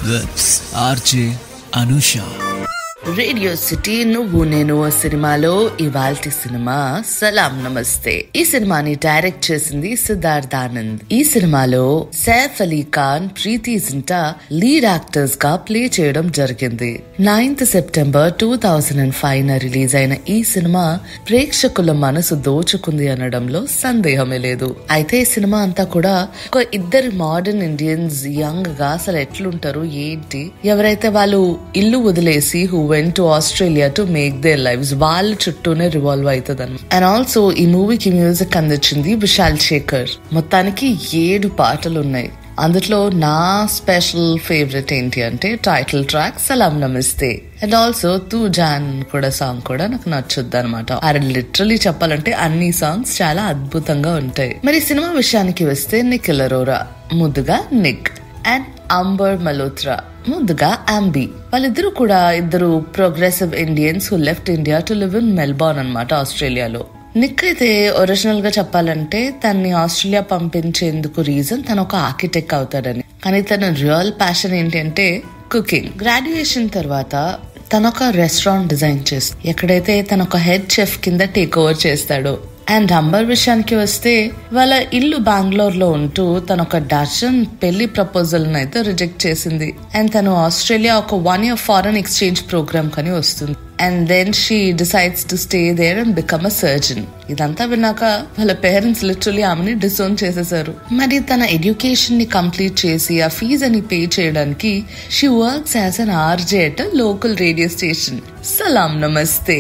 with RJ Anusha. Radio city నువ్వు నేను సినిమాలో ఇవాల్టి సినిమా సలాం నమస్తే. ఈ సినిమాని డైరెక్ట్ చేసింది సిద్ధార్థ్ ఆనంద్. ఈ సినిమాలో సైఫ్ అలీ ఖాన్, ప్రీతి జింటా లీడ్ యాక్టర్స్ గా ప్లే చేయడం జరిగింది. 9th సెప్టెంబర్ 2005 రిలీజ్ అయిన ఈ సినిమా ప్రేక్షకుల మనసు దోచుకుంది అనడంలో సందేహమే లేదు. అయితే ఈ సినిమా అంతా కూడా ఒక ఇద్దరు మోడర్న్ ఇండియన్స్ యంగ్ గా అసలు ఎట్లుంటారు ఏంటి, ఎవరైతే వాళ్ళు ఇల్లు వదిలేసి went to Australia to make their lives వాళ్ళ చుట్టూనే రివాల్వ్ అవుతుంది అన్నమాట. అండ్ ఆల్సో ఈ మూవీకి మ్యూజిక్ అందించింది విశాల్ శేఖర్. మొత్తానికి 7 పాటలు ఉన్నాయి. అందులో నా స్పెషల్ ఫేవరెట్ ఏంటి అంటే టైటిల్ ట్రాక్ సలాం నమస్తే. అండ్ ఆల్సో తూ జాన్ కూడా సాంగ్ కూడా నాకు నచ్చుద్ది అనమాట. లిటరలీ చెప్పాలంటే అన్ని సాంగ్స్ చాలా అద్భుతంగా ఉంటాయి. మరి సినిమా విషయానికి వస్తే నిఖిల్ అరోరా ముద్దుగా నిక్ అండ్ అంబర్ మల్హోత్రా ముందుగా అంబీ, వాళ్ళిద్దరు కూడా ఇద్దరు progressive Indians who left India to live in Melbourne అన్నమాట, ఆస్ట్రేలియాలో. నిక్ అయితే ఒరిజినల్ గా చెప్పాలంటే తన్ని ఆస్ట్రేలియా పంపించేందుకు రీజన్ తను ఒక ఆర్కిటెక్ట్ అవుతాడని. కానీ తన రియల్ ప్యాషన్ ఏంటి అంటే కుకింగ్. గ్రాడ్యుయేషన్ తర్వాత తను ఒక రెస్టారెంట్ డిజైన్ చేస్తాడు, ఎక్కడైతే తన ఒక హెడ్ చెఫ్ కింద టేక్ ఓవర్ చేస్తాడో. అండ్ అంబర్ విషయానికి వస్తే వాళ్ళ ఇల్లు బెంగళూరు లో ఉంటూ తన ఒక డజన్ పెళ్లి ప్రపోజల్ అయితే రిజెక్ట్ చేసింది. అండ్ తను ఆస్ట్రేలియా ఒక 1 year ఫారెన్ ఎక్స్చేంజ్ ప్రోగ్రామ్ కని వస్తుంది. And then she decides to stay there and become a surgeon. ఇదంతా విన్నాక వాళ్ళ పేరెంట్స్ లిటరలీ ఆమెని డిసోన్ చేసేసారు. మరి తన ఎడ్యుకేషన్ ని కంప్లీట్ చేసి ఆ ఫీజ్ అని పే చేయడానికి she works as an RJ at local radio station Salaam Namaste.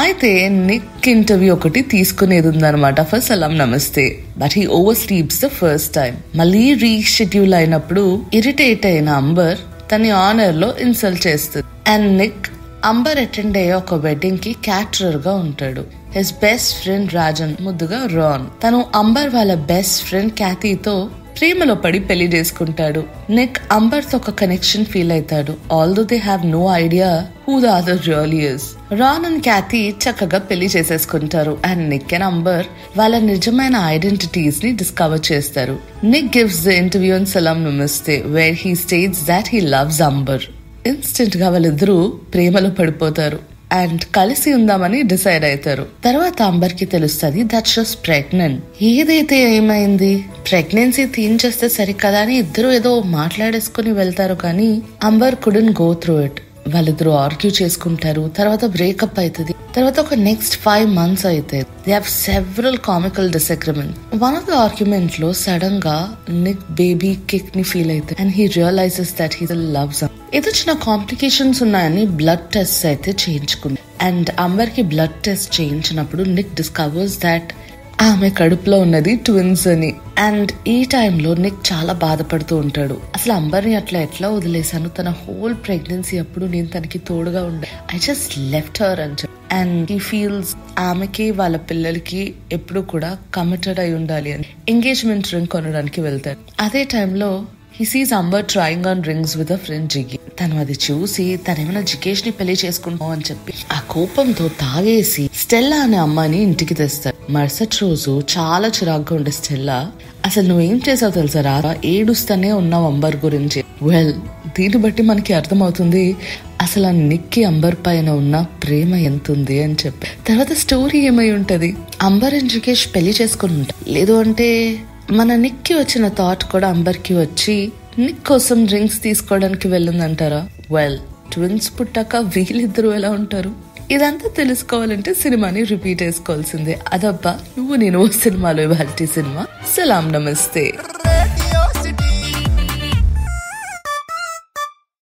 అయితే నిక్ ఇంటర్వ్యూ ఒకటి తీసుకునేది ఉందన్నమాట ఫర్ సలాం నమస్తే. But he over sleeps the first time. మళ్ళీ రీషెడ్యూల్ అయినప్పుడు ఇరిటేట్ అయిన అంబర్ తన ఆనర్ లో ఇన్సల్ట్ చేస్తుంది. అండ్ నిక్ అంబర్ అటెండ్ అయ్యే ఒక వెడ్డింగ్ కి క్యాటరర్ గా ఉంటాడు. హిస్ బెస్ట్ ఫ్రెండ్ రాజన్ ముద్దుగా రాన్. తను అంబర్ వాళ్ళ బెస్ట్ ఫ్రెండ్ క్యాథీతో ప్రేమలో పడి పెళ్లి చేసుకుంటాడు. నిక్ అంబర్ తో ఒక కనెక్షన్ ఫీల్ అవుతాడు, although they have no idea who the other really is. Ron and Cathy చక్కగా పెళ్లి చేసేసుకుంటారు. అండ్ నిక్ అండ్ అంబర్ వాళ్ళ నిజమైన ఐడెంటిటీస్ ని డిస్కవర్ చేస్తారు. Nick gives the interview on Salaam Namaste where he states that he loves Amber. Instant గా వాళ్ళిద్దరూ ప్రేమలో పడిపోతారు అండ్ కలిసి ఉందామని డిసైడ్ అవుతారు. తర్వాత అంబర్ కి తెలుస్తుంది దట్ షీ వాస్ ప్రెగ్నెంట్. ఏదైతే ఏమైంది, ప్రెగ్నెన్సీ తీయించేస్తే సరికదా అని ఇద్దరు ఏదో మాట్లాడేసుకుని వెళ్తారు. కానీ Amber couldn't go through it. వాళ్ళిద్దరు ఆర్గ్యూ చేసుకుంటారు, తర్వాత బ్రేకప్ అవుతుంది. తర్వాత ఒక నెక్స్ట్ 5 months అయితే they have several comical disagreement. One of the argument లో సడన్ గా నిక్ బేబీ కిక్ ని ఫీల్ అవుతుంది and he realizes that he loves. ఏదో చిన్న కాంప్లికేషన్స్ ఉన్నాయని బ్లడ్ టెస్ట్ అయితే చేయించుకుంది. అండ్ అంబర్ కి బ్లడ్ టెస్ట్ చేయించినప్పుడు నిక్ డిస్కవర్స్ దట్ ఆమె కడుపులో ఉన్నది ట్విన్స్ అని. అండ్ ఈ టైంలో నిక్ చాలా బాధపడుతూ ఉంటాడు. అసలు అంబర్ని అట్లా ఎట్లా వదిలేశాను, తన హోల్ ప్రెగ్నెన్సీ అప్పుడు నేను తనకి తోడుగా ఉండే, ఐ జస్ట్ లెఫ్ట్ హర్ అని చెప్పి. అండ్ హీ ఫీల్స్ ఆమెకి వాళ్ళ పిల్లలకి ఎప్పుడు కూడా కమిటెడ్ అయి ఉండాలి అని ఎంగేజ్మెంట్ రింగ్ కొనడానికి వెళ్తాడు. అదే టైంలో he sees Amber trying on rings with a friend Jiggy. తను అది చూసి తనేమైనా జిగేష్ ని పెళ్లి చేసుకుంటాం అని చెప్పి ఆ కోపంతో తాగేసి స్టెల్లా అనే అమ్మాయిని ఇంటికి తెస్తాడు. మరుసటి రోజు చాలా చిరాగ్గా ఉండే స్టెల్లా, అసలు నువ్వేం చేసావు తెలుసా రా, ఏడుస్తానే ఉన్నావు అంబర్ గురించి. వెల్, దీన్ని బట్టి మనకి అర్థమవుతుంది అసలు ఆ నిక్కి అంబర్ పైన ఉన్న ప్రేమ ఎంత ఉంది అని చెప్పి. తర్వాత స్టోరీ ఏమై ఉంటది, అంబర్ అండ్ జిగేష్ పెళ్లి చేసుకుని ఉంటారు. లేదు అంటే మన నిక్కి వచ్చిన థాట్ కూడా అంబర్ కి వచ్చి నిక్ కోసం డ్రింక్స్ తీసుకోవడానికి వెళ్ళిందంటారా? వెల్, ట్విన్స్ పుట్టాక వీళ్ళిద్దరూ ఎలా ఉంటారు? ఇదంతా తెలుసుకోవాలంటే సినిమాని రిపీట్ చేసుకోవాల్సిందే. అదబ్బా నువ్వు నేను సినిమాలో ఇవాల్టి సినిమా సలాం నమస్తే.